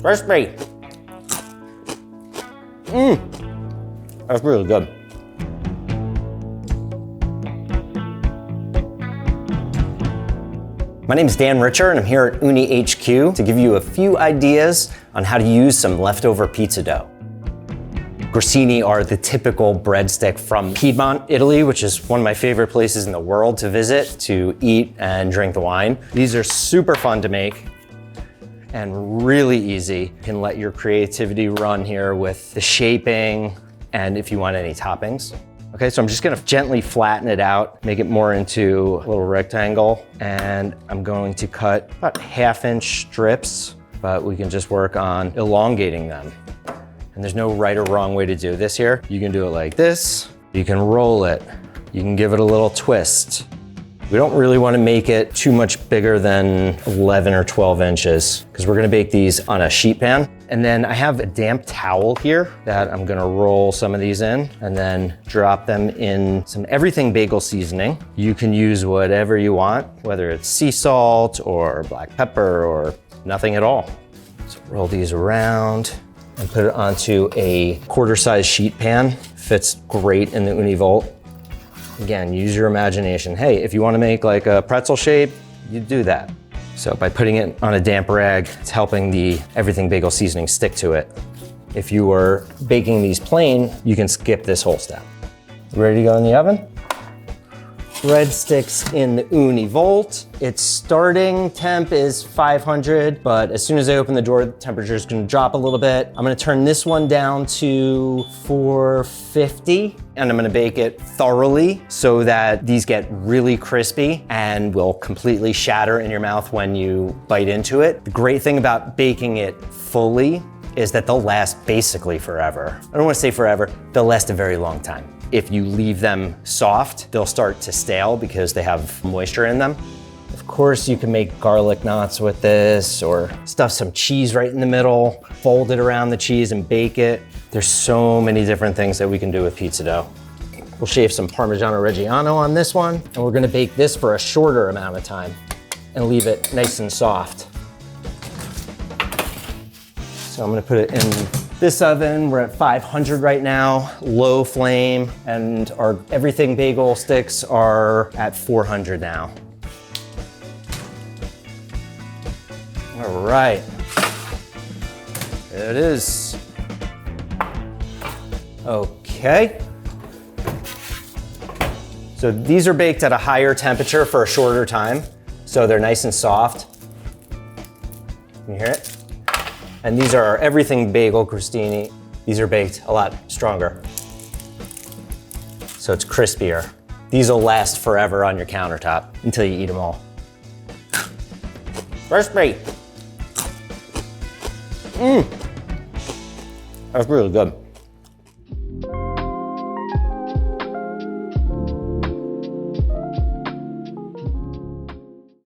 Crispy. That's really good. My name is Dan Richer and I'm here at Ooni HQ to give you a few ideas on how to use some leftover pizza dough. Grissini are the typical breadstick from Piedmont, Italy, which is one of my favorite places in the world to visit, to eat and drink the wine. These are super fun to make and really easy. You can let your creativity run here with the shaping and if you want any toppings. Okay, so I'm just gonna gently flatten it out, make it more into a little rectangle, and I'm going to cut about 1/2-inch strips, but we can just work on elongating them. And there's no right or wrong way to do this here. You can do it like this, you can roll it, you can give it a little twist. We don't really want to make it too much bigger than 11 or 12 inches because we're gonna bake these on a sheet pan. And then I have a damp towel here that I'm gonna roll some of these in and then drop them in some everything bagel seasoning. You can use whatever you want, whether it's sea salt or black pepper or nothing at all. So roll these around and put it onto a quarter-size sheet pan. Fits great in the Ooni Volt. Again, use your imagination. Hey, if you want to make like a pretzel shape, you do that. So by putting it on a damp rag, it's helping the everything bagel seasoning stick to it. If you were baking these plain, you can skip this whole step. Ready to go in the oven? Breadsticks in the Ooni Volt. Its starting temp is 500, but as soon as I open the door, the temperature is gonna drop a little bit. I'm gonna turn this one down to 450, and I'm gonna bake it thoroughly so that these get really crispy and will completely shatter in your mouth when you bite into it. The great thing about baking it fully is that they'll last basically forever. I don't wanna say forever, they'll last a very long time. If you leave them soft, they'll start to stale because they have moisture in them. Of course, you can make garlic knots with this or stuff some cheese right in the middle, fold it around the cheese and bake it. There's so many different things that we can do with pizza dough. We'll shave some Parmigiano Reggiano on this one, and we're gonna bake this for a shorter amount of time and leave it nice and soft. So I'm gonna put it in this oven. We're at 500 right now, low flame, and our everything bagel sticks are at 400 now. All right, there it is. Okay. So these are baked at a higher temperature for a shorter time, so they're nice and soft. Can you hear it? And these are our everything bagel crostini. These are baked a lot stronger. So it's crispier. These will last forever on your countertop until you eat them all. Crispy. That's really good.